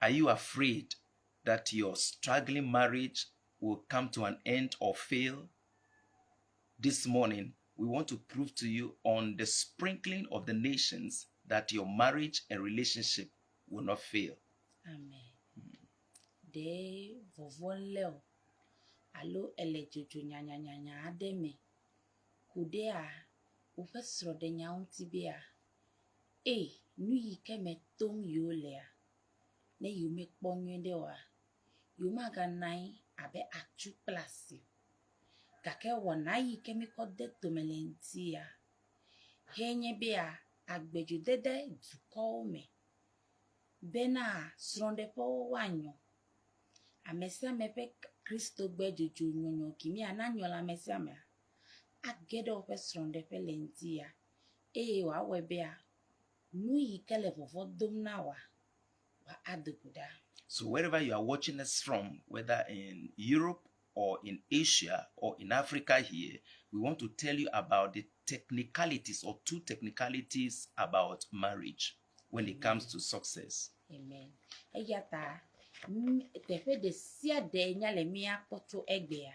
Are you afraid that your struggling marriage will come to an end or fail? This morning, we want to prove to you on the sprinkling of the nations that your marriage and relationship will not fail. Amen. De vovonleo alo ele jojo nyanya ademe kude a ufesro de nyaunti bia nu yi keme tom yolea ne you make ponywende wa you maga nai abe atu plasi kake wona yi keme kode tomelentia henye bia agbeju dede duko me bena sronde po wanyo amesia mepe Kristo gbejuju nyonyo kimi ananyola mesia me agedo pe sronde pe lentia wa webea nu yikele vovo domna wa aduguda. So wherever you are watching us from, whether in Europe or in Asia or in Africa here, we want to tell you about the technicalities or two technicalities about marriage when it comes to success. Amen. Eyata tefe de sia de nyale mi akpoto egbea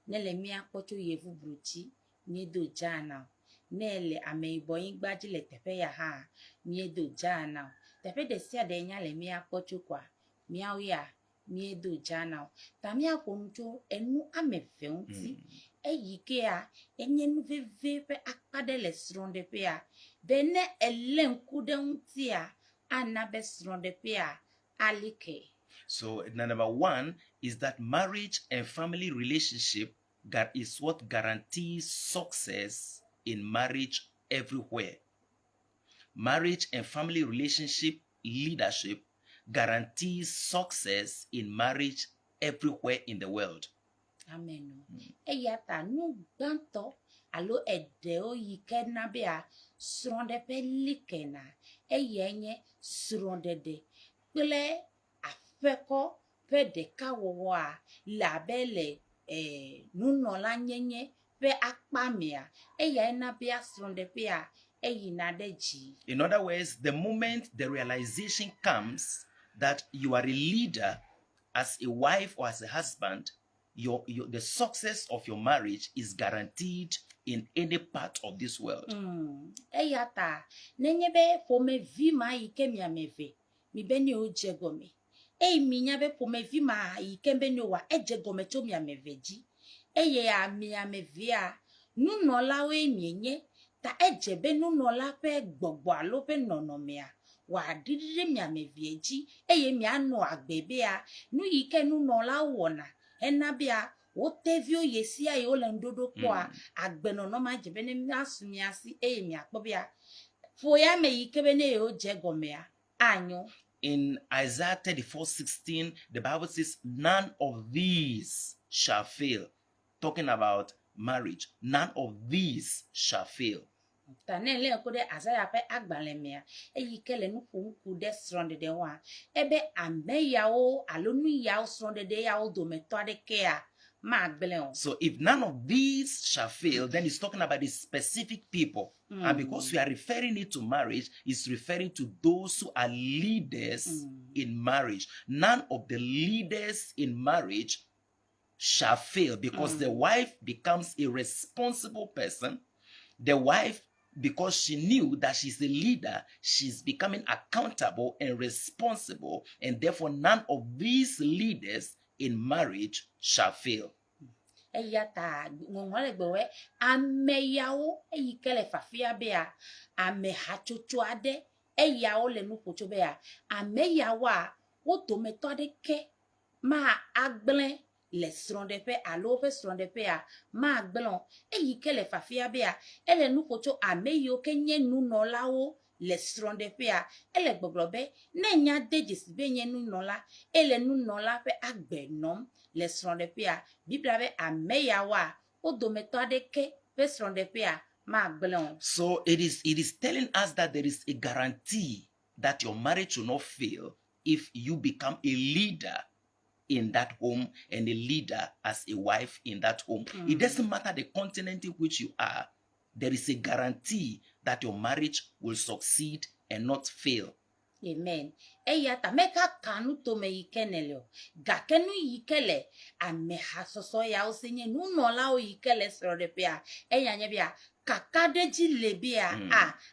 nele mi akpoto yevu bruchi miedo jana nele ameiboyin gbajile tefe ya ha miedo jana tefe de sia de nyale mi akpoto kwa miawia miedo jana tamia koncho enu amefeunti eyike a enyenu veve pe akpade le sronde pe a bene elenkude unti a anabe sronde pe a alike. So number one is that marriage and family relationship is what guarantees success in marriage everywhere. Marriage and family relationship leadership guarantees success in marriage everywhere in the world. Amen. Eyata nu banto alo edeo yikena bea sronde pe likena eyenye sronde de pele afeko pe de kawo a labele nunola nyenye pe akpamia eyena bea sronde pe a eyina deji. In other words, the moment the realization comes that you are a leader as a wife or as a husband, the success of your marriage is guaranteed in any part of this world. Eyata nenyebe fome vima ikemia meve mi beni ojegome mi nyabe fome vima ikembeni wa ejegome to mi ameveji ya mi amevia nunola we mienye ta ejebe nunola pe gbogbo alo pe nonomia wa didire mi amevieji mi anu agbebe a nu yike nunola wona enabia Otevio yesia yo lendodo kwa agbeno no ma jebene asumiasi mi akpobia foya me yikebene yo jegomea anyo. In Isaiah 34:16, the Bible says, none of these shall fail. Talking about marriage, none of these shall fail. Tanele ko de Isaiah pe agbalemea yikele nu ku de stronde de wa ebe ameyawo alonu yawo stronde de yawo do metode kea. So if none of these shall fail, then it's talking about the specific people. And because we are referring it to marriage, it's referring to those who are leaders in marriage. None of the leaders in marriage shall fail because the wife becomes a responsible person. The wife, because she knew that she's a leader, she's becoming accountable and responsible. And therefore, none of these leaders in marriage shall fail. Eyata ngongole gbewe ameyawo eyikele fafia bea ame hachocho ade eyawo le nupocho bea ameyawo a wo to metode ke ma agblen le sronde pe alo pe sronde pe a ma agblen eyikele fafia bea ele nupocho ameyo ke nye nunolawo le sronde pe a ele gboglobe nenya dejis be nye nunola ele nunola pe agbenom le sronde pe a bibla be ameyawa o do metode ke pe sronde pe a ma agblen. So it is telling us that there is a guarantee that your marriage will not fail if you become a leader in that home and a leader as a wife in that home. It doesn't matter the continent in which you are. There is a guarantee that your marriage will succeed and not fail. Amen. Eya ta meka kanu to me yikenele o. Gakenu yikele ame hasoso ya osenye nu no la o yikele soro de pia. Eya nye bia kakadeji lebia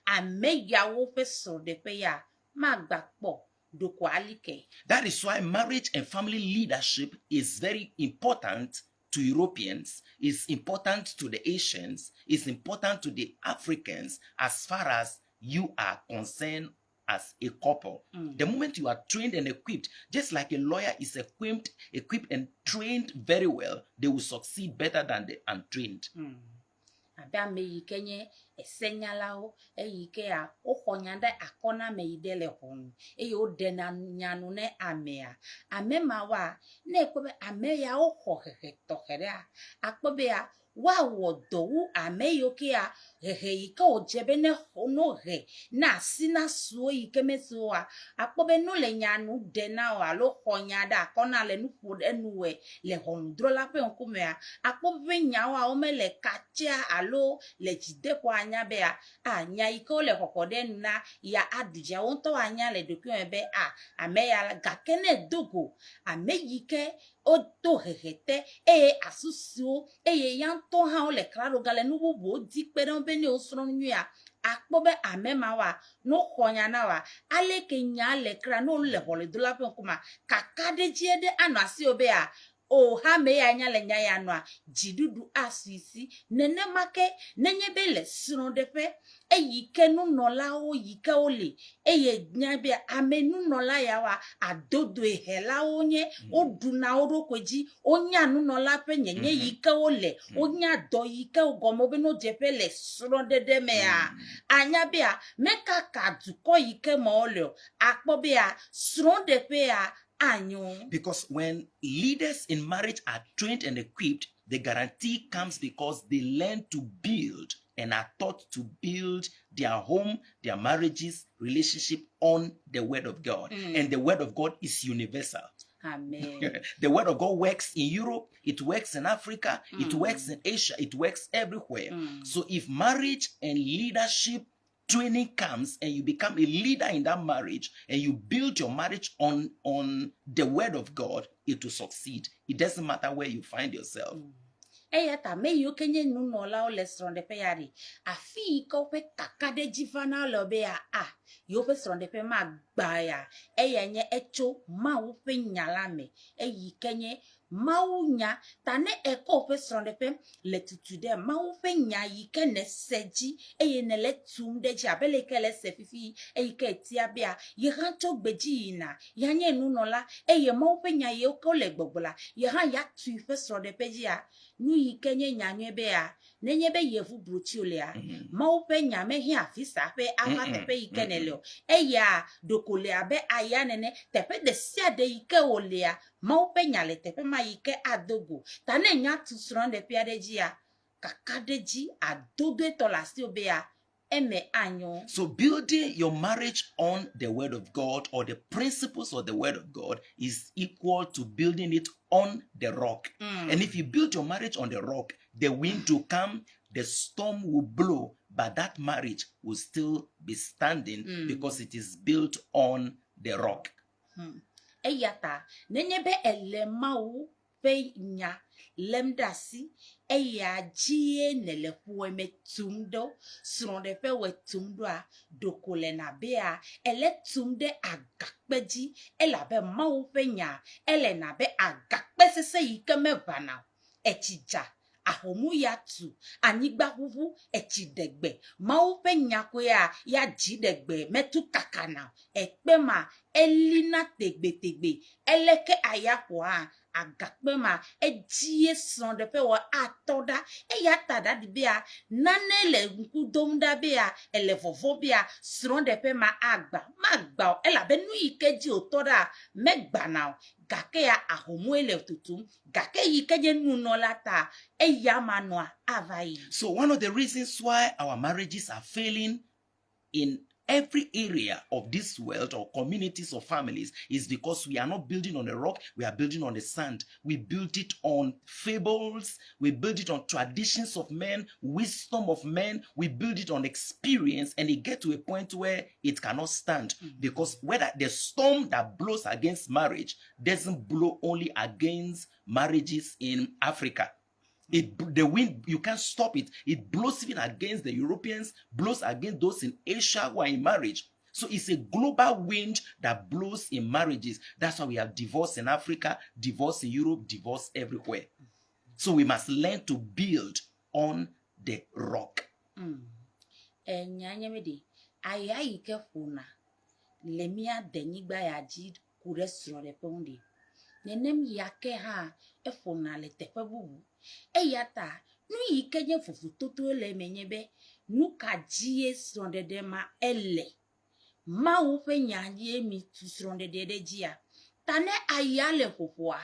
ame ya wo pe soro de pia. Ma gbakpo doko alike. That is why marriage and family leadership is very important to Europeans, is important to the Asians, is important to the Africans as far as you are concerned as a couple. The moment you are trained and equipped, just like a lawyer is equipped and trained very well, they will succeed better than the untrained. Abia me yikenye esenyalao eyike a ohonyanda akona me idele honu eyo dena nyanu ne amea amema wa na ekobe ame ya ohohehe tohere a akpobe a wa wodowu ame yoke a hehe yike ojebe ne hono he na sina suo yike meso a akpobe no le nyanu dena o alo honyada akona le nupo enuwe le honu drola pe onkume a akpobe nyawa o mele kacha alo le jidepo anya be a nya iko le kokode na ya adija wonto anya le dokun be ame ya gakene dogo ame yike o to hehete asusu yanto ha o le klaro gale nu bubu di peron be ni osro nyu ya akpobe ame ma wa no konya na wa ale ke nya le kra no le hole dola pe kuma kakade jiede anu asi obe o ha me ya nya le nya ya no jidudu asisi nene make nenye bele sron de pe eyike nu nola o yike ole nya be ame nu nola ya wa adodo ehela onye oduna orokweji onya nu nola pe nyenye yike ole onya do yike ogomo be no jepe le sron de me anya be meka kaduko yike mo ole akpo be sron de pe because when leaders in marriage are trained and equipped, the guarantee comes because they learn to build and are taught to build their home, their marriages, relationship on the word of God. And the word of God is universal. Amen. The word of God works in Europe, it works in Africa, it works in Asia, it works everywhere. So if marriage and leadership training comes and you become a leader in that marriage and you build your marriage on the word of God, it will succeed. It doesn't matter where you find yourself. Eyata me yo kenye nu no la o lesron de pe yari afi ko pe kakade jifana lo be yo pe sron de pe ma gba ya eyenye echo ma wo pe nyala me eyi kenye ma wo nya tane eko pe sron de pe le tutude ma wo pe nya yi kene seji eye ne le tum de ji abele kele se fifi eyi ke tia bia ye ranto gbeji na yanye nu no la eye ma wo pe nya ye ko le gbogbola ye han ya tu pe sron de pe ji nu yikenye nyanye be nenye be yevu bruti ole ma wo pe nyame hi afisa pe ava tepe yikenele eya dokole abe aya nene tepe de sia de yike ole ma wo pe nyale tepe ma yike adogo tane nya tu sron de pia de ji kakadeji adodo etolasi obe eme anyo. So building your marriage on the word of God or the principles of the word of God is equal to building it on the rock. And if you build your marriage on the rock, the wind will come, the storm will blow, but that marriage will still be standing because it is built on the rock. Eyata nenyebe elemau pe nya lemdasi eya jie nele hueme tumdo sronde pe we tumdo dokole na bea ele tumde agakpeji ela be mau pe nya ele na be agakpe sese yikeme bana echija ahomu yatu anigba huhu echidegbe mau pe nya ko ya jidegbe metu kakana ekpema elina tegbe eleke ayapo agakpe ma ejie son de pe wa atoda ya tada di bia nane le nkudom da bia ele vovo bia son de pe ma agba ela be nu ikeji otoda megba na gake ya ahomu ele tutum gake yikeje nu no lata ya manoa avai. So one of the reasons why our marriages are failing in every area of this world or communities or families is because we are not building on a rock, we are building on the sand. We build it on fables, we build it on traditions of men, wisdom of men, we build it on experience, and it gets to a point where it cannot stand. Because whether the storm that blows against marriage doesn't blow only against marriages in Africa. The wind, you can't stop it. It blows even against the Europeans, blows against those in Asia who are in marriage. So it's a global wind that blows in marriages. That's why we have divorce in Africa, divorce in Europe, divorce everywhere. So we must learn to build on the rock. Nyanyemedi, aya ike funa, lemia denigba ya jid kuresro de pondi. Nenem yake ha efuna le tepe bubu. Eyata, nu ike nye fufu toto le menyebe, nu kajie sonde de ma ele. Ma upe nyanye mi tu sonde de jia. Tane aya le fufua.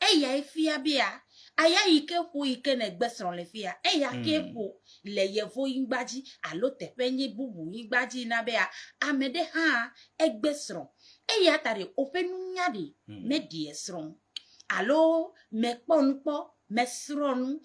Eya ifia bia. Aya ike fu ike ne gbeson le fia. Eya ke fu le yevo ingbaji. Alo tepe nye bubu ingbaji na bea. Amede ha egbeson. Eya tare ope nunyadi. Me die sron. Alo me ponpo. Mesron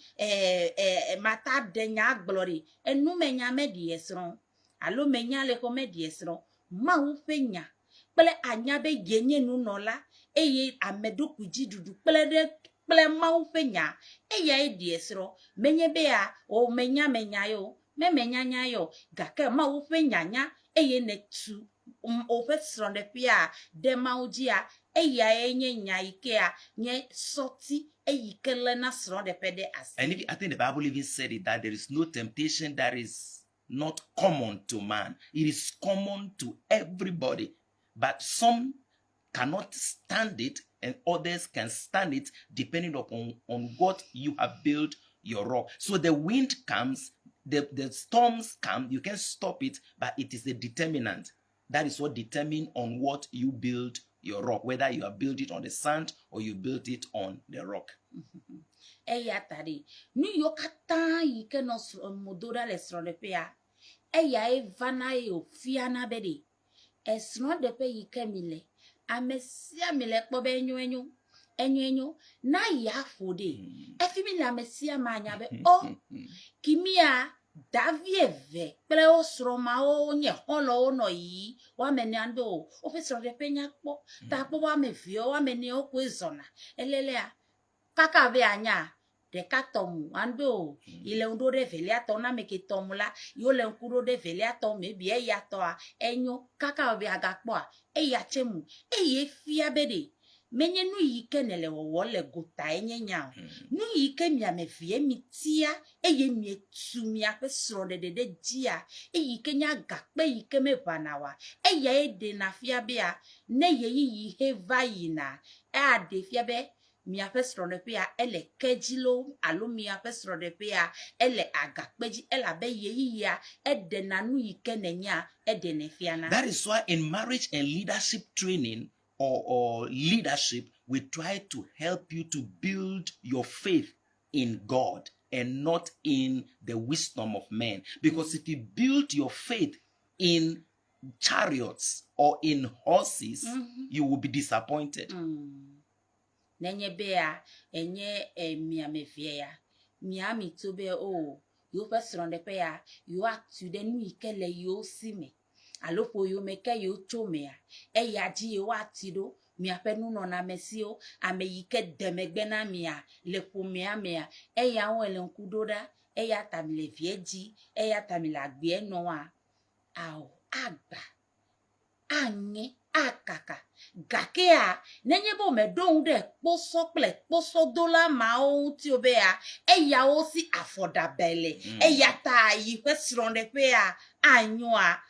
mata denya glory enu menya me diesron alo menya le ko me diesron ma wu fenya pele anya be yenye nu nola eye amedo kuji dudu pele ma wu fenya eye diesron menye be a o menya yo me menya nya yo gake ma wu fenya nya eye ne tu o fe sron de pia de ma ujia eye enye nya ikea nye soti. And I think the Bible even said it, that there is no temptation that is not common to man. It is common to everybody. But some cannot stand it and others can stand it depending upon what you have built your rock. So the wind comes, the storms come, you can stop it, but it is a determinant. That is what determines on what you build your rock, whether you have built it on the sand or you built it on the rock. Eya tari, New York ata yike no modora le sronepea. Eya evana yo fiana bedi. Esron de pe yike mile. Amesia mile kpobe enyo na ya fode. Efimi la mesia manyabe o kimia Davieve, Pleo Sromao, nye holo no yi, wa menando, officer de peñapo, tapo wa me vio, wa meneo quizona, elelea, kaka veanya, de katomu, ando, ile undo de veliato na me kitomula, yo le unkuro de veliato me bie yatoa, enyo, kaka veagakwa, yachemu, ye fiabede. Menye nu yike nele wole gota enye nyao. Nu yike miya me vie mitia. Eye miye tu miya pe sronde de jia. Yike nya gakpe yike me banawa. Eye de na fiabea. Ne ye yi heva yina. De fiabe. Miya pe sronde pea. Ele kejilo. Alo miya pe sronde pea. Ele agakpeji. Ela be ye ya. De na nu yike nenya. De ne fiana. That is why in marriage and leadership training, or leadership, we try to help you to build your faith in God and not in the wisdom of men. Because if you build your faith in chariots or in horses, you will be disappointed. Nenye bea enye miame fia miami tobe o yo pesronde pea yo actu de nu ikele yo sime alopo yo meke yo chomea ya ji yo atido mi apenu no na mesio ameyike demegbe na mia le pomea mea ya won ele nkudoda ya tamile vieji ya tamile agbe no a ao agba anye akaka gakea nenye bo me don de poso dola ma o ti obea ya o si affordable ya ta yi kwesronde pe a anyo a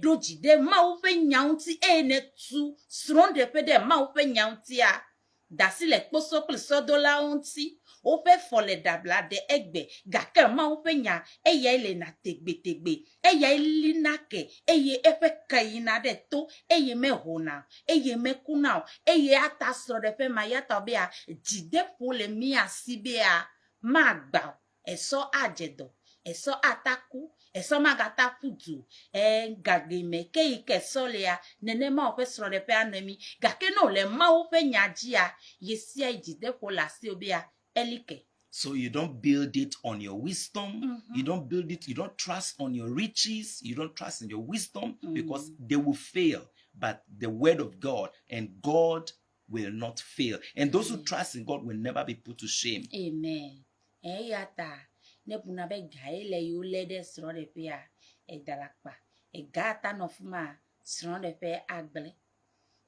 doji de ma o fe nyaunti ne tu sronde pe de ma o fe nyaunti a dasi le poso dola onti o fe fole dabla de egbe gake ma o fe nya ya ile na tegbe ya ili nake ye efe kayina de to ye me hona ye me kuna ye ata sro de pe ma yata be a jide fole mi asibe a ma gba eso ajedo eso ataku esoma gata putu gagime ke ike solia nenema ope sro de pe anemi gake no le ma ope nyajia yesia ijide ko la si obia elike. So you don't build it on your wisdom. You don't build it, you don't trust on your riches. You don't trust in your wisdom because they will fail. But the word of God and God will not fail. And those who trust in God will never be put to shame. Amen. Eyata nebuna be gaile yo lede sro de pe a edalakpa. Egata no fuma sro de pe agble.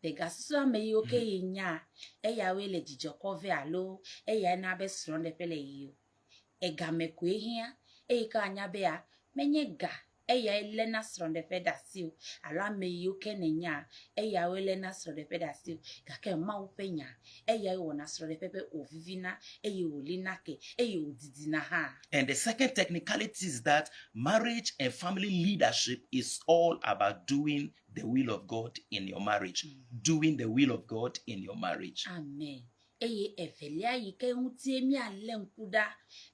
The gasua me yo ke inya eya we le jijokove alo eya na be sro de pe le yo. Ega me kwe hia ka anya be a menye ga eya ele na sro de pe dasio ala me yo ke nenya eya we le na sro de pe dasio ga ke ma wo penya eya wo na sro de pe ovivina eya wo linake eya odidina ha. And the second technicality is that marriage and family leadership is all about doing the will of God in your marriage. Doing the will of God in your marriage. Amen. Eye evelia yike hutie mi ale nkuda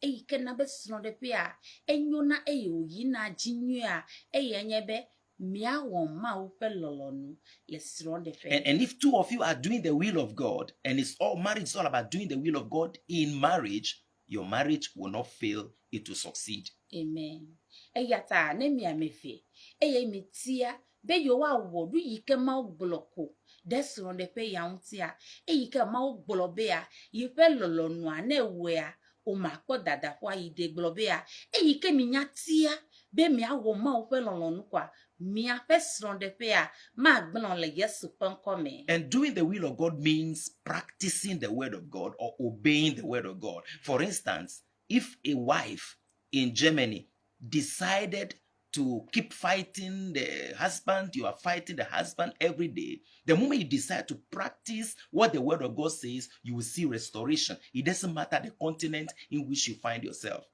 eyike na be sno de pia enyo na eye oyi na jinyu a eye nyebe mia won ma wo pe lolonu le sno de pe. And if two of you are doing the will of God, and it's all marriage is all about doing the will of God in marriage, your marriage will not fail, it will succeed. Amen. Eyata ne mi amefe eye mitia be yo wa wodu yike ma bloko desron de pe yauntia eyike ma gbolobe a yipe lolonu anewe a o ma ko dada kwa ide gbolobe a eyike mi nyatia be mi awo ma o pe lolonu kwa mi afesron de pe a ma gbon le yesu pankome. And doing the will of God means practicing the word of God or obeying the word of God. For instance, if a wife in Germany decided to keep fighting the husband, you are fighting the husband every day. The moment you decide to practice what the word of God says, you will see restoration. It doesn't matter the continent in which you find yourself.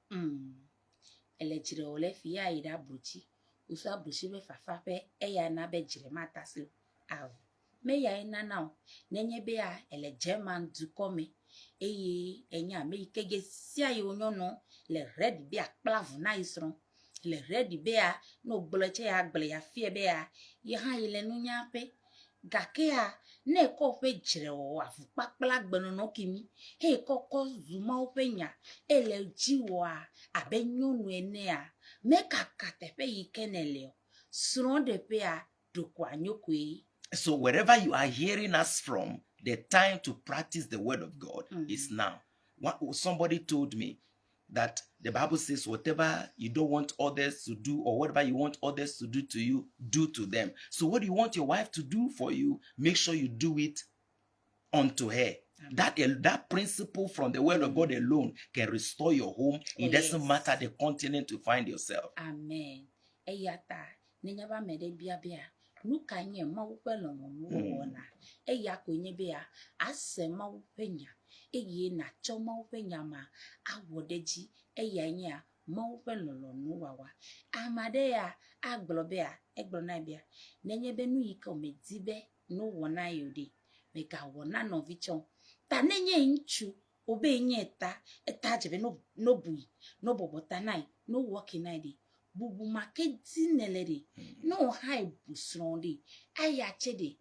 Elejire ole fiya ida bruchi usa bruchi be fafape eya na be jire mata si aw me ya ina now nenye be a ele German du come eye enya me ikege sia yo nyono le red be a plavu na isron le red be a no gboloche ya gble ya fie be a ye han ile nu nya pe gake a ne ko pe jire o afu papla gbenu no kimi he koko zuma o pe nya ele jiwo a abenyonu ene a meka katepe yikenele sron de pe a dokwa nyokwe. So wherever you are hearing us from, the time to practice the word of God is now. Somebody told me that the Bible says whatever you don't want others to do or whatever you want others to do to you, do to them. So what do you want your wife to do for you? Make sure you do it unto her. That principle from the word of God alone can restore your home. It doesn't matter the continent you find yourself. Amen. Eyata nenyaba mede bia nuka nye ma wo pelo no na eya ko nye bia ase ma wo penya eye na cho ma wo penya ma awodeji eya nya ma wo pelo no wawa amade ya aglobe a eglo na bia nenye be nu yika omedibe no wona yodi meka wona no vichon ta nenye nchu obe nye eta jebe no bui no bobota nai no working nai di bubu maketi neleri no hai busrondi aya chede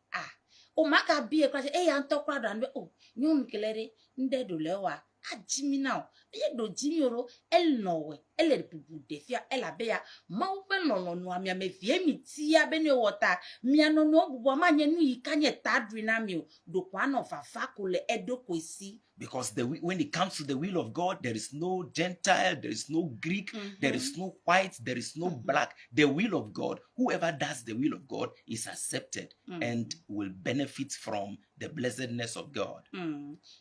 o maka bie kwa ya ntokwa do anbe o nyun kelere nde do lewa ajimi now ye do jimi oro el nowe ele bubu defia ela beya ma wo pe no no amia me vie mi tia be ne wota mia no no bubu amanye nu yikanye tadri na mi do kwa no fafa kole edo kwesi. Because when it comes to the will of God, there is no Gentile, there is no Greek, there is no white, there is no black. The will of God, whoever does the will of God is accepted and will benefit from the blessedness of God.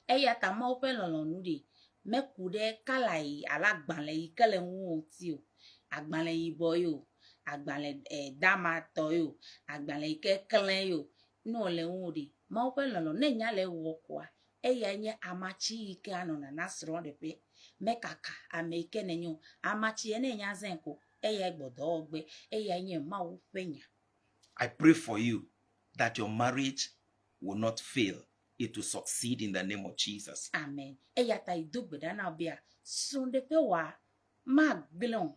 Eya tama ope lolonu di mekude kalai alagbanle yi kele nwu ti o agbanle yi boyo agbanle dama to yo agbanle ke klen yo no le nwu di ma ope lolonu nenya le wo kwa eya nye amachi ike ano na nasro de pe mekaka ameke nenyo amachi ene nya zenko eya gbodo ogbe eya nye ma wo penya. I pray for you that your marriage will not fail. It will succeed in the name of Jesus. Amen. Eya ta idugbe da na bia son de pe wa ma gblon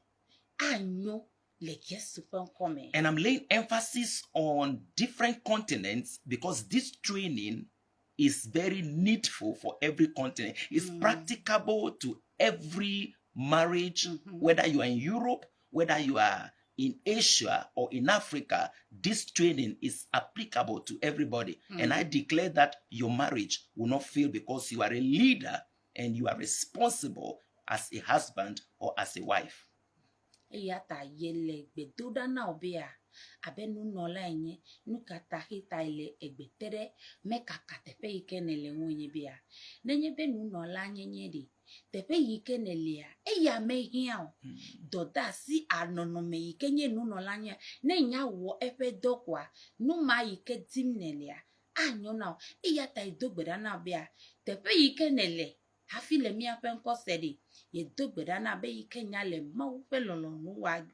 anyo le Yesu ƒe ŋkɔ me. And I'm laying emphasis on different continents because this training is very needful for every continent. It's practicable to every marriage, whether you are in Europe, whether you are in Asia or in Africa. This training is applicable to everybody. And I declare that your marriage will not fail because you are a leader and you are responsible as a husband or as a wife. Eya ta yele gbedoɖa na wo bea abe nunɔla enye nukata hita le egbetere mekaka teƒe yi ke ne le ŋunye bea nenye be nunɔla nyenye ɖe teƒe yi ke ne lea eya mehiã o dɔdeasi anɔnɔme yi ke nye nunɔla nye ne nya wɔ eƒe dɔ koa numa yi ke dim ne lea anyo na o eya ta edo gbe ɖa na bea teƒe yi ke ne le hafi le míaƒe ŋkɔ se ɖe yedo gbe ɖa na be yi ke nya le Mawu ƒe lɔlɔ̃nu wa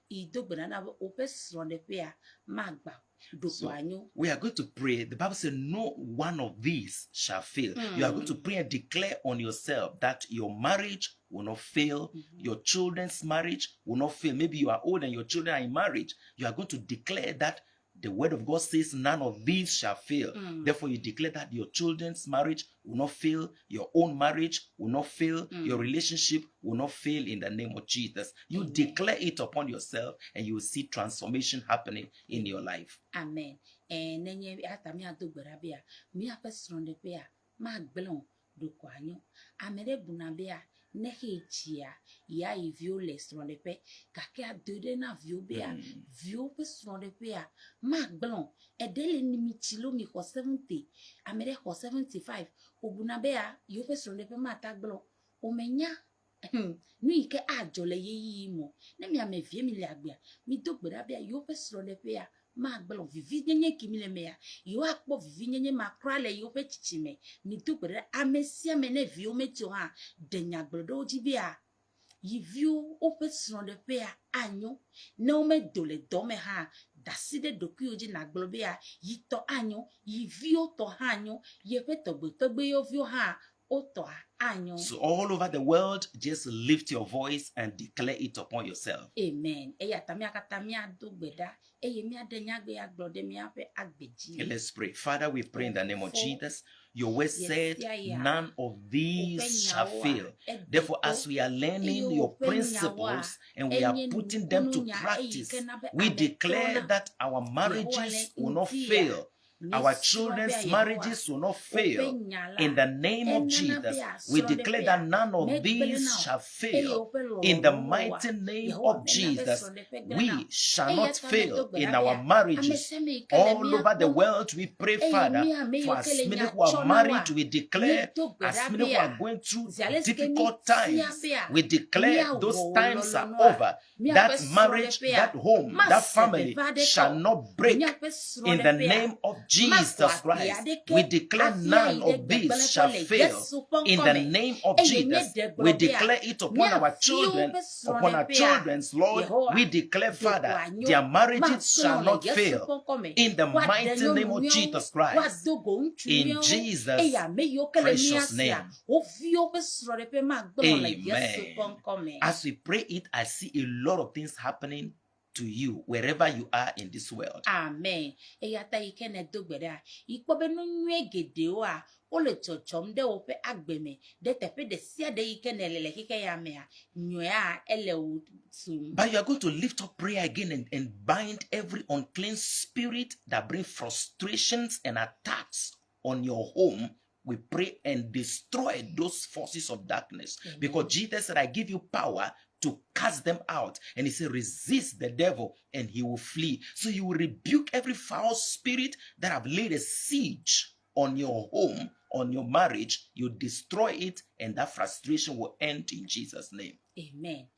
yedo gbe ɖa na be woƒe srɔ̃ɖeƒea magba ɖoko anyo. We are going to pray. The Bible says no one of these shall fail. You are going to pray and declare on yourself that your marriage will not fail. Your children's marriage will not fail. Maybe you are old and your children are in marriage. You are going to declare that the word of God says none of these shall fail. Therefore, you declare that your children's marriage will not fail. Your own marriage will not fail. Your relationship will not fail in the name of Jesus. You declare it upon yourself and you will see transformation happening in your life. Amen. Nenye ata mi ado gbera bea mi aƒe srɔ̃ɖeƒea magblẽ ɖoko anyo. Ame ɖe buna bea ne he dzia ya yi viwo le srɔ̃ɖeƒe gake ado ɖe na viwo bea viwo ƒe srɔ̃ɖeƒea magblẽ eɖe le nimitsi lo mi xɔ 70 ame ɖe xɔ 75 obuna bea yewo ƒe srɔ̃ɖeƒe mata gblẽ o menya nu yi ke adzɔ le yeyiyi mo ne mi ame vie mi le agbea mi do gbe ɖa bea yewo ƒe srɔ̃ɖeƒea magblẽ vivi nyenye ki mi le mea yewo akpɔ vivi nyenye makra le yewo ƒe tsitsi me mi do gbe ɖa ame sia ame ne viwo metso hã de nyagblɔ ɖe wo dzi bea yi viwo woƒe srɔ̃ɖeƒea anyo ne womedo le dɔ me hã dasi ɖe ɖokuiwo dzi nagblɔ bea yi tɔ anyo yi viwo tɔ hã anyo yeƒe tɔgbetɔgbewo viwo hã wotɔ anyo. So all over the world, just lift your voice and declare it upon yourself. Amen. Eya ta miakata miado gbe ɖa eye miaɖe nyagbe agblɔ ɖe miaƒe agbe dzi. Let's pray. Father, we pray in the name of Jesus. Your word said, none of these shall fail. Therefore, as we are learning your principles and we are putting them to practice, we declare that our marriages will not fail. Our children's marriages will not fail. In the name of Jesus, we declare that none of these shall fail. In the mighty name of Jesus, we shall not fail in our marriages. All over the world, we pray, Father, for as many who are married, we declare, as many who are going through difficult times, we declare those times are over. That marriage, that home, that family shall not break. In the name of Jesus Christ, we declare none of these shall fail. In the name of Jesus, we declare it upon our children, upon our children's Lord. We declare, Father, their marriages shall not fail. In the mighty name of Jesus Christ, in Jesus' precious name. Amen. As we pray it, I see a lot of things happening to you wherever you are in this world. Amen. Eyata ikene dogbeda. Ikpobe no nwe gedewo a ole chochom de ope agbeme de tepe de sia de ikene lele kike ya me a nwe a ele utum. But you are going to lift up prayer again and bind every unclean spirit that brings frustrations and attacks on your home. We pray and destroy those forces of darkness. Amen. Because Jesus said, I give you power to cast them out. And he said, resist the devil and he will flee. So you will rebuke every foul spirit that have laid a siege on your home, on your marriage. You destroy it and that frustration will end in Jesus' name. Amen.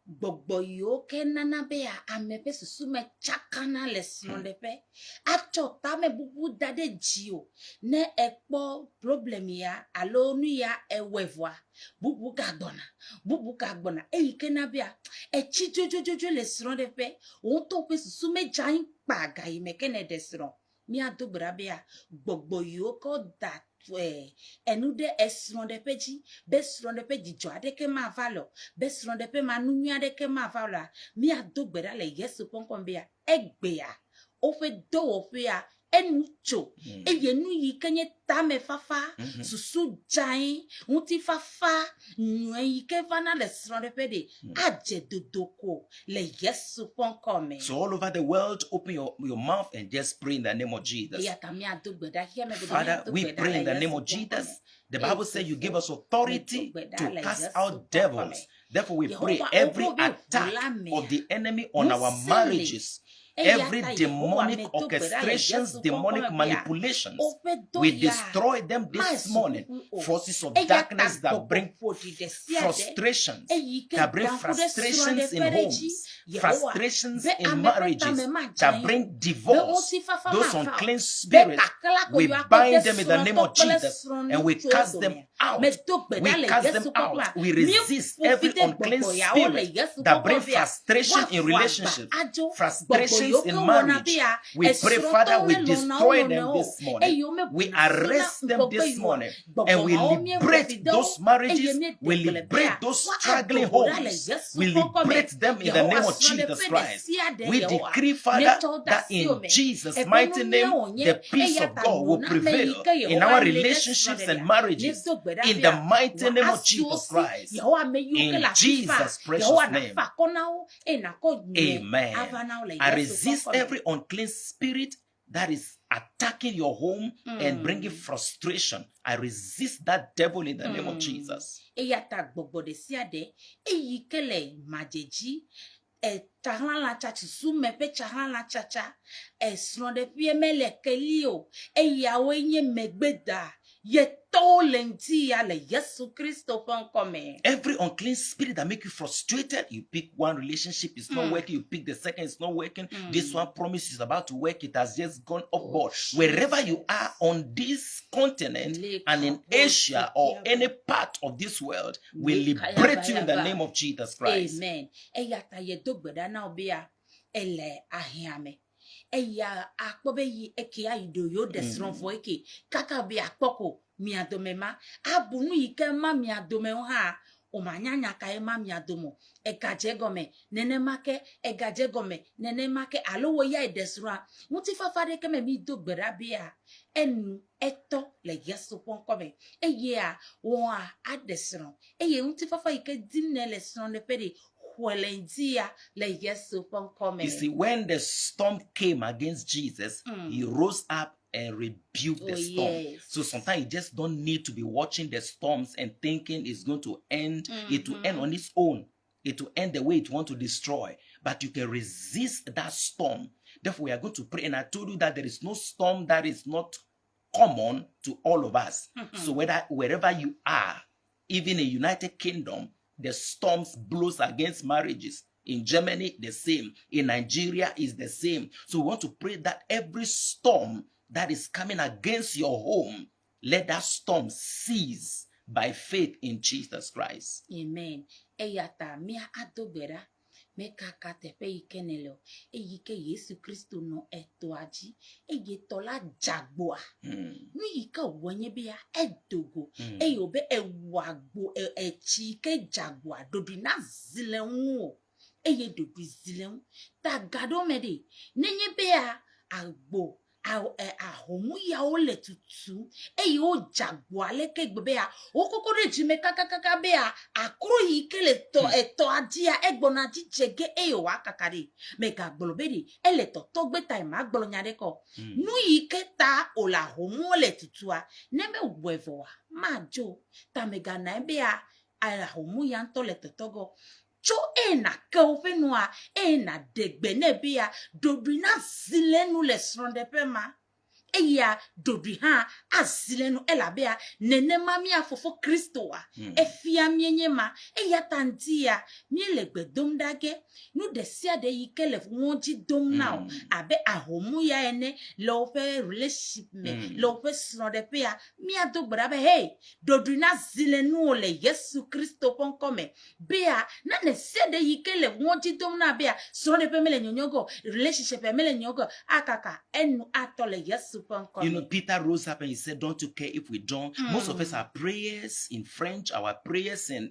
Gbogbo yo ke nana be a amepe susu me chakana le srɔ̃ɖeƒe atsɔ tame bubu da ɖe dzi o ne ekpɔ problem ya alo nu ya ewɔevɔa bubu gagbɔna eyi ke na be a etsi dzodzo le srɔ̃ɖeƒe wo to pe susu me dza kpa ga yi me ke ne de srɔ̃ mia do brabia gbogbo yoko that enu de esron de peji besron de peji jo ade ke ma valo besron de pe manu ade ke ma valo mia do gbera le yesu ponkon bia egbea o fe do o fe a enu cho eye nu yi kenye tame fafa susu jain unti fafa nwe yi ke vana le sron de pede aje dodoko le yesu ponkon. So all over the world, open your mouth and just pray in the name of Jesus. Father, we pray in the name of Jesus. The Bible says you give us authority to cast out devils. Therefore, we pray every attack of the enemy on our marriages, every demonic orchestrations, demonic manipulations, we destroy them this morning. Forces of darkness that bring frustrations, that bring frustrations in homes, frustrations in marriages, that bring divorce, those unclean spirits, we bind them in the name of Jesus and we cast them out. We cast them out. We resist every unclean spirit that brings frustration in relationships, frustrations in marriage. We pray, Father, we destroy them this morning. We arrest them this morning and we liberate those marriages. We liberate those struggling homes. We liberate them in the name of Jesus Christ. We decree, Father, that in Jesus' mighty name, the peace of God will prevail in our relationships and marriages. In the mighty name of Jesus Christ. In Jesus' precious name. Amen. I resist every unclean spirit that is attacking your home and bringing frustration. I resist that devil in the name of Jesus. Chahala chachi sume pe chahala chacha esron de pie mele kelio yawe nye megbeda ye to lenti ale Yesu Christo come. Every unclean spirit that make you frustrated, you pick one relationship, it's not working, you pick the second, it's not working. This one promise is about to work, it has just gone off board. Wherever you are on this continent and in Asia or any part of this world, we liberate you in the name of Jesus Christ. Amen. Eyata ye dogbeda na obia ele ahiame. Eya akpobe yi eke aido yo desron fo eke kaka bi akpoko mi adomema abunu ike ma mi adome ha o manyanya ka e ma mi adomo egaje gome nene make egaje gome nene make alowo ya desron muti fafade ke me mi dogbera bia enu eto le Yesu ponkome eye a won a adesron eye muti fafa ike dinne le son le pede. You see, when the storm came against Jesus, he rose up and rebuked the storm. Yes. So sometimes you just don't need to be watching the storms and thinking it's going to end. It will end on its own. It will end the way it wants to destroy. But you can resist that storm. Therefore, we are going to pray. And I told you that there is no storm that is not common to all of us. So wherever you are, even in the United Kingdom, the storms blows against marriages. In Germany, the same. In Nigeria, is the same. So we want to pray that every storm that is coming against your home, let that storm cease by faith in Jesus Christ. Amen. Eyata mia adobera meka katepe ikenelo eyike Yesu Kristo no etoaji eyetola jagboa nu yika wonye bia edogo eyobe ewagbo echike jagboa dodina zilenwo eyedodu zilen ta gado mede nenye bia agbo ahomu ya ole tutu eyo jagboa leke gbebea okokore jime kakaka bea akro yikele to eto adia egbona jijege eyo akakari mega gbolobedi ele to togbe time agbolo nyade ko nu yiketa ola homu ole tutua neme wevoa majo ta mega na bea ala homu ya ntole totogo cho ena keovenua ena degbe nebia dobina zilenu le sronde pema eya dodri ha azile no elabea nene mami afofo Kristo a efia mienye eya tantia mielegbe domdage nu desia de yikele wonji dom now abe ahomu ya ene lope relationship me lope sno de pea mi adogbara be hey dodri na zile nu ole Yesu Kristo ponkome bea na ne se de yikele wonji dom na bea sno de pe mele nyonyogo relationship mele nyonyogo akaka enu atole Yesu ponkome. You know, Peter rose up and he said, don't you care if we don't? Most of us, our prayers in French, our prayers in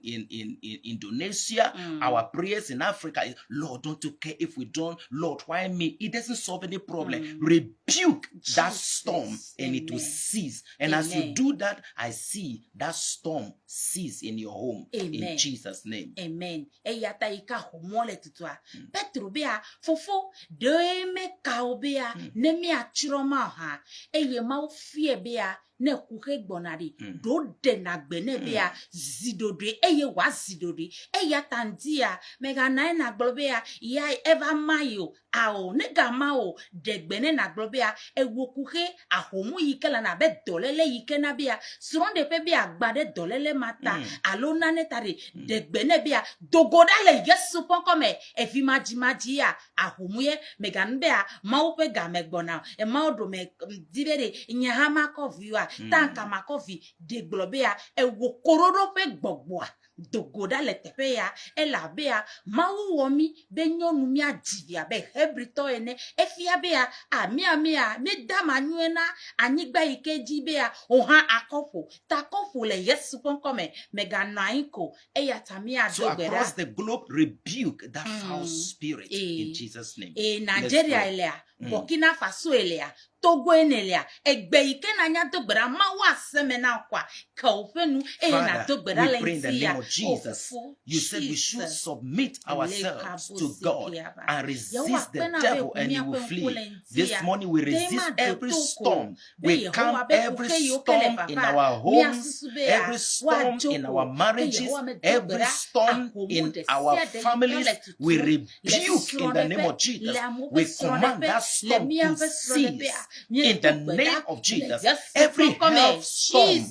Indonesia, our prayers in Africa, Lord, don't you care if we don't? Lord, why me? It doesn't solve any problem. Rebuke that storm and it will cease. And as you do that, I see that storm cease in your home. In Jesus' name. Amen. Eyata ika homole tutua. Petro bea fofo de me kaobea ne mi achiroma ha. Eye ma fie bea ne kuke gbonari do de na gbene bea zidodri eye wa zidodri eya tandia mega na globea ya eva mayo ao ne gamao de gbene na globea ewo kuke ahomu yikela na be dolele yikena bea suronde pe bea gbade dolele mata alona netari de gbene bea dogodale Yesu ponkome efi maji ya ahomu ye mega nbea mau pe gamegbona e mau do me dibere nyahama koviwa tanka makovi de globea e wo kororo pe gbogboa dogoda le tepe ya ela bea mawu womi be nyonu mi adivia be hebrito ene efia bea amia me dama nyuena anyigba ikeji bea oha akofo takofo le Yesu ponkome mega naiko eya tamia so across the globe, rebuke that foul spirit in Jesus' name. Nigeria elea Burkina Faso elea Togo enelea egbe ike na nya dogbera ma wa semena kwa ka ofenu na dogbera le pray in the name of Jesus. You said we should submit ourselves to God and resist the devil and he will flee. This morning we resist every storm. We calm every storm in our homes, every storm in our marriages, every storm in our families. We rebuke in the name of Jesus. We command that storm to cease. In the name of Jesus, every health storm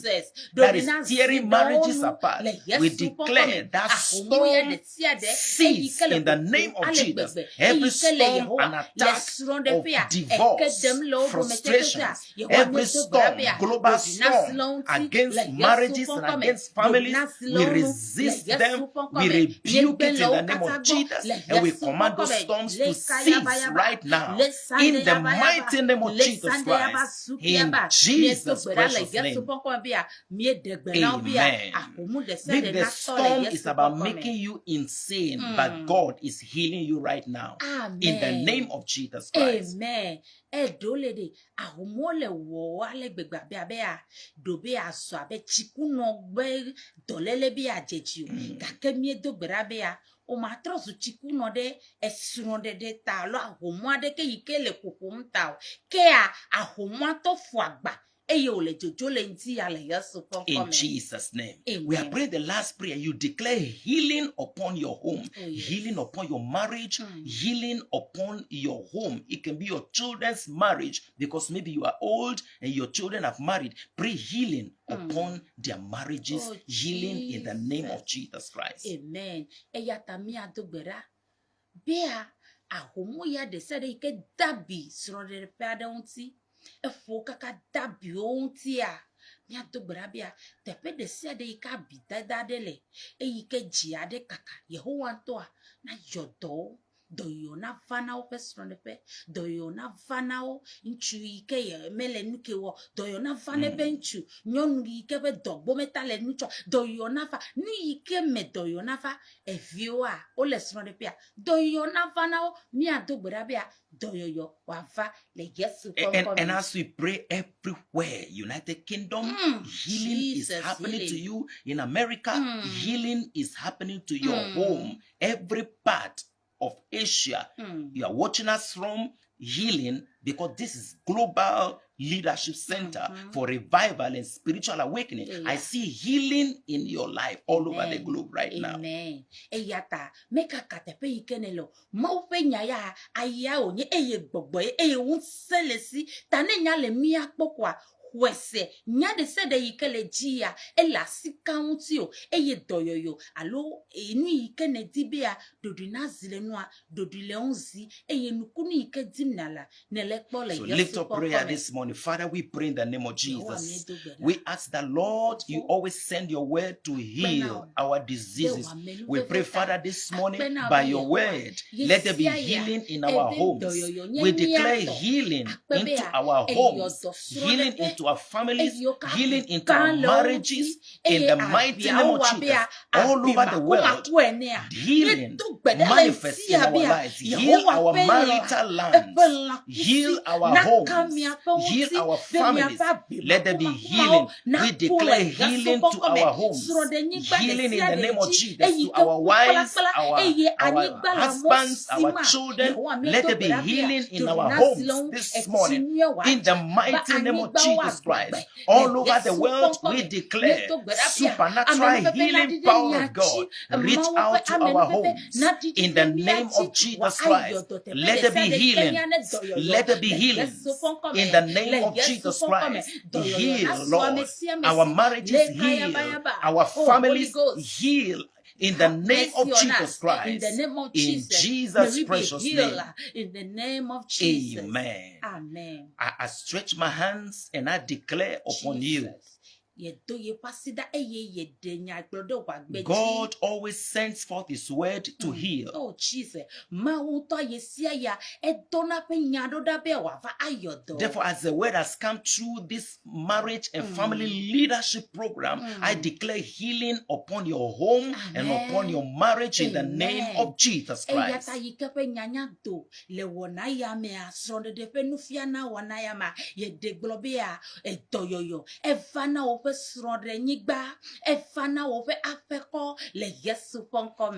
that is tearing marriages apart, we declare that storm cease in the name of Jesus. Every storm and attack of divorce, frustrations, every storm, global storm against marriages and against families, we resist them, we rebuke it in the name of Jesus, and we command those storms to cease right now. In the mighty name of Jesus Christ, in Jesus' precious name. Amen. Maybe the storm is about making you insane, but God is healing you right now. Amen. In the name of Jesus Christ. Amen. Edolede ahumole wo ale gbegba be abea dobe aso abe chikuno gbe dolele bi ajeji o kakemie dogbera bea o matro su chikuno de esuro de ta lo ahumu ade ke yikele kukum ta o ke ahumu to fu agba. In Jesus' name. Amen. We are praying the last prayer. You declare healing upon your home, healing upon your marriage, healing upon your home. It can be your children's marriage because maybe you are old and your children have married. Pray healing upon their marriages, healing in the name of Jesus Christ. Amen. Eyatamia dogbera. Bea ahomu ya de sede ike dabi srode pada unti. Efo kaka dabi ontia mia dogbera bia tepe de sede ika bidada dele eyike jiade kaka Yehowa ntoa na yodo doyo na vanao pesronde pe doyo na vanao nchu ike ye mele nuke wo doyo na vane pe nchu nyonu ike be dogbo metale nucho doyo na va nu ike me doyo na va evioa o lesronde pe doyo na vanao mia dogbera bia doyo wava le Yesu and as we pray everywhere, United Kingdom, healing is happening to you. In America, healing is happening to your home. Every part of Asia you are watching us from, healing because this is Global Leadership Center for revival and spiritual awakening. I see healing in your life all over the globe right now. Amen. Eyata meka katepe ikenelo maupe nyaya aya onye eye gbogbo eye unselesi tane nyale mia pokwa wese nyade sede yikele jia ela sikaunti o eye doyoyo alo enu yikene dibia dodina zilenua dodile onzi eye nukuni yike dimnala nelekpole. So lift up prayer this morning. Father, we pray in the name of Jesus. We ask the Lord, you always send your word to heal our diseases. We pray, Father, this morning by your word, let there be healing in our homes. We declare healing into our homes, healing into our families, healing into our marriages, in the mighty name of Jesus. All over the world, healing manifests in our lives. Heal our marital lands, heal our homes, heal our families. Let there be healing. We declare healing to our homes, healing in the name of Jesus to our wives, our husbands, our children. Let there be healing in our homes this morning in the mighty name of Jesus Christ. All over the world, we declare supernatural healing power of God reach out to our homes in the name of Jesus Christ. Let there be healing. Let there be healing in the name of Jesus Christ. Heal, Lord. Our marriages heal. Our families heal. In the name of Jesus Christ. In the name of In Jesus' precious name. In the name of Jesus. Amen. Amen. I stretch my hands and I declare upon you. God always sends forth his word to heal. Oh, Jesus. Therefore, as the word has come through this marriage and family leadership program, I declare healing upon your home and upon your marriage in the name of Jesus Christ.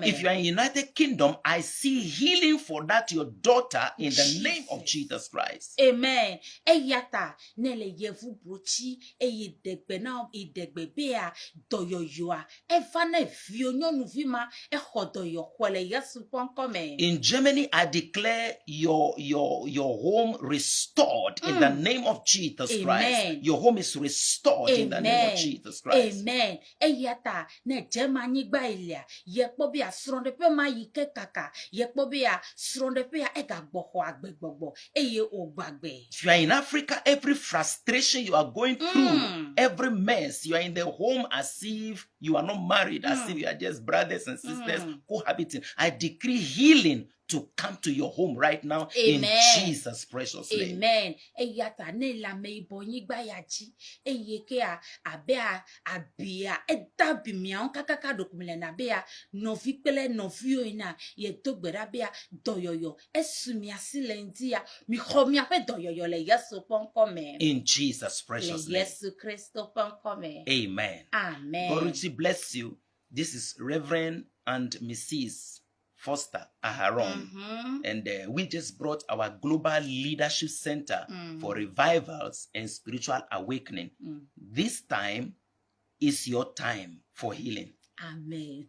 If you are in United Kingdom, I see healing for that your daughter in the name of Jesus Christ. Amen. Eyata nele yevu brochi eye degbe na idegbe bea doyoyoa evana vionyo nuvima ehodoyo kwele Yesu ponkome. In Germany, I declare your home restored in the name of Jesus Christ. Your home is restored in the name of Jesus Christ. Amen. Eyata ne Germany gba ilia yekpo bia sronde pe ma yike kaka yekpo bia sronde pe egagboho agbegbogbo eye ogbagbe. If you are in Africa, every frustration you are going through, every mess, you are in the home as if you are not married, as if you are just brothers and sisters cohabiting. I decree healing to come to your home right now. Amen. In Jesus' precious name. Amen. Eyata ne la me ibonyi gba yaji eyeke abea abia edabi mia onkakaka dokumele na bea novi pele novio ina ye dogbera bea doyoyo esumia silendia mi khomia pe doyoyo le Yesu ponkome. In Jesus' precious name. Yesu Kristo ponkome. Amen. Amen. God richly bless you. This is Reverend and Mrs. Foster Aharon. And we just brought our Global Leadership Center for revivals and spiritual awakening. This time is your time for healing. Amen.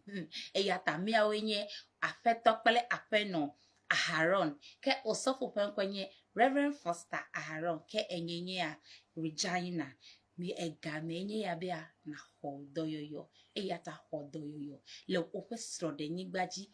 Eyata mia wenye afetokpele apeno Aharon ke osofu penkwenye Reverend Foster Aharon ke enyenye ya Regina mi egamenye ya bia na hodoyoyo eyata hodoyoyo le ofesro de nyigbaji.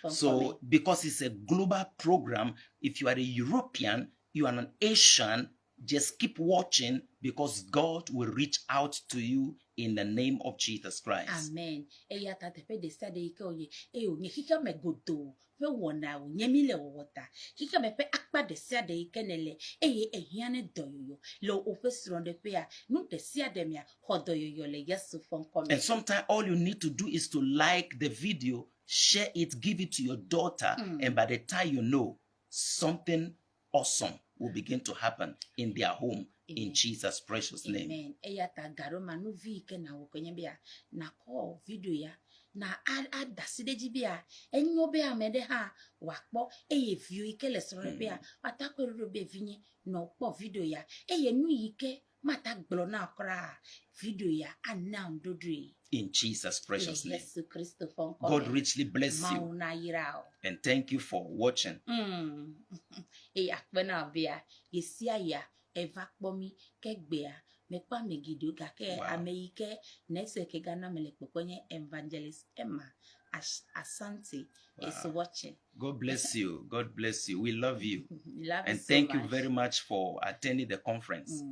So, because it's a global program, if you are a European, you are an Asian, just keep watching because God will reach out to you in the name of Jesus Christ. Amen. And sometimes all you need to do is to like the video, share it, give it to your daughter, and by the time you know, something awesome will begin to happen in their home. Amen. In Jesus' precious name. Amen. na adasideji bia enyo be amede ha wakpo eye view ike le soro bia atakoro be vinye no po video ya eye nu ike mata gblo na akra video ya anam dodri In Jesus' precious name. Yesu Kristo fon ko God richly bless you. mauna yirao And thank you for watching. e akpena bia yesia ya eva kpomi kegbea mekpa megido gake Wow. ameike next ke gana mele kwenye evangelist Emma Asante is watching. God bless you. God bless you. We love you. Love And you so thank you much. very much for attending the conference.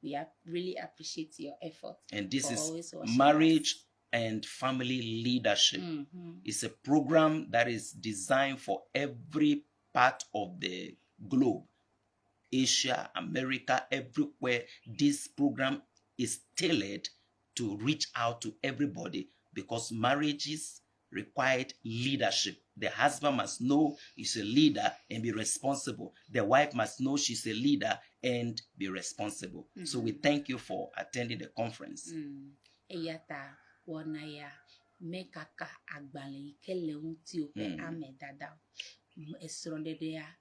We really appreciate your effort. And this for is always watching Marriage us. and Family Leadership. It's a program that is designed for every part of the globe. Asia, America, everywhere. This program is tailored to reach out to everybody because marriages required leadership. The husband must know he's a leader and be responsible. The wife must know she's a leader and be responsible. So we thank you for attending the conference. Eyata wanaya mekaka agbale ikele unti ope ame dada esrondede ya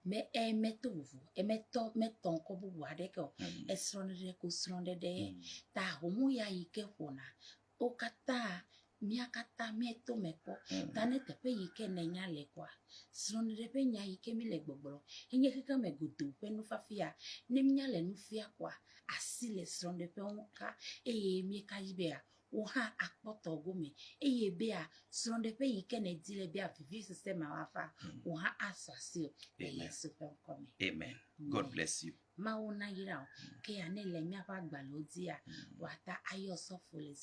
me emeto vuvu emeto meton ko bubu adeko esrondede ko srondede ta homu ya ike hona okata miakata meto meko tane tepe ike nenya lekwa srondede pe nya ike mi le gbogboro enye kika me gudu pe nu fafia nemnya le nu fia kwa asile srondede pe onka mi kajibea oha akpoto gome eye bea sronde pe yike na dile bea vivi system awafa oha asasio yesu pe nkome. Amen. God bless you. Mauna yira ke ya ne le mi apa gbalodi ya wata ayo sofo le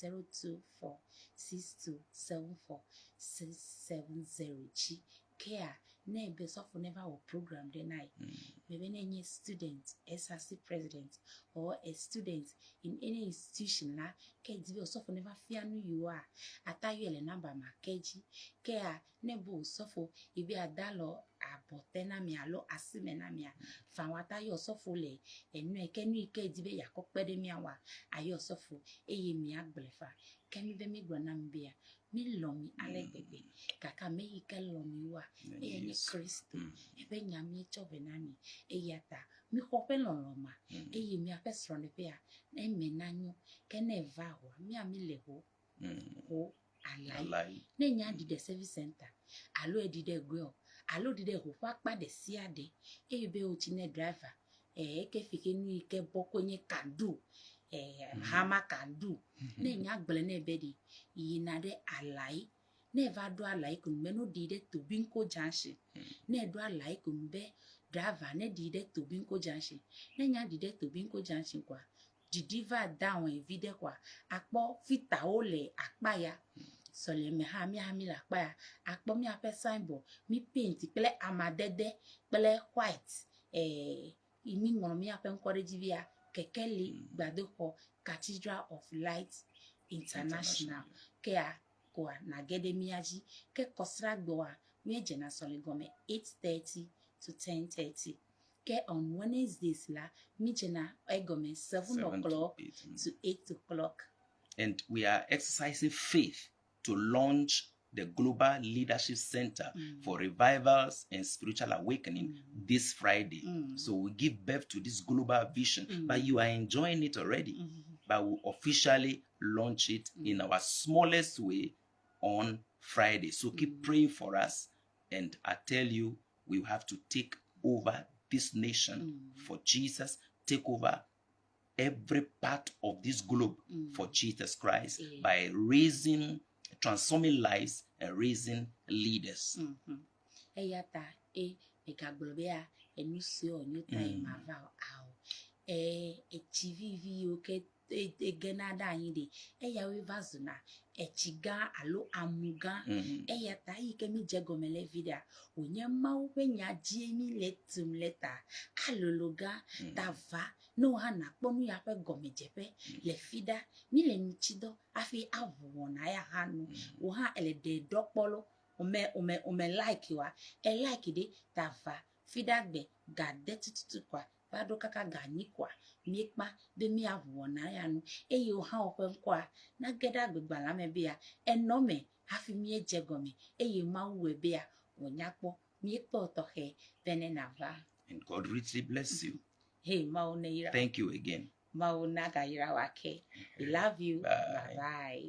0246274670 chi ke ya ne be sofo never will program the night. Maybe any student, SRC president, or a student in any institution na ke dibi osofo never fear nu you are. Atayo ele namba ma keji ke ya nebo osofo ibi adalo abotena mi alo asime na mi fa wata yo osofo le enu ekenu ike dibe yakopede mi awa ayo osofo eye mi agblefa kemi be mi gbona mbia mi lomi alegbegbe kaka me ike lomi wa eye ni Kristo ebe nyami chovenani eyata mi hope loloma eye mi apesro ne pea emenanyo keneva ho mi amile ho alai ne nya di the service center alo edi de go alo di de ho pa de siade ebe o ti ne driver ke fike nu ike bokonye kandu hama kandu ne nya gble ne bedi yina de alai never do alai kun meno di de to binko junction ne do alai kun be driver ne di de to binko junction ne nya di de to binko junction kwa di diva down e vide kwa akpo fita ole akpaya sole me ha mi la akpaya akpo mi ape signboard mi paint pele amadede pele white imi ngono mi ape encourage via kekeli gbadoko Cathedral of Light International ke a ko na gede miaji ke kosra gboa mi eje na sole gome 8:30 to 10:30 ke on Wednesdays la mi jena egome 7 o'clock to 8 o'clock. And we are exercising faith to launch the Global Leadership Center for Revivals and Spiritual Awakening this Friday. So we give birth to this global vision, but you are enjoying it already. But we'll officially launch it in our smallest way on Friday. So keep praying for us. And I tell you, we have to take over this nation for Jesus, take over every part of this globe for Jesus Christ by transforming lives and raising leaders. Eyata mekaglobea enusio nyuta emava ao chivivi oke genada anyide eya wevazuna echiga alo amuga eyata ike mi jegomele vida onye mawo penya jiemi letum leta alologa tava no hana kponu ya pe gomejepe le fida mi le nchido afi avona ya hanu wo ha ele de dokpolo ome like wa like de tava fida gbe gade tututu kwa bado kaka gani kwa miekpa be mi avona ya nu eyo ha open kwa na geda gbegba la me bia enome hafi mie jegome eye mawu ebe a wonyakpo mie kpo tohe bene nava. And God richly bless you. Hey, mawu neira. Thank you again. Mawu naga ira wake. We love you. Bye. Bye.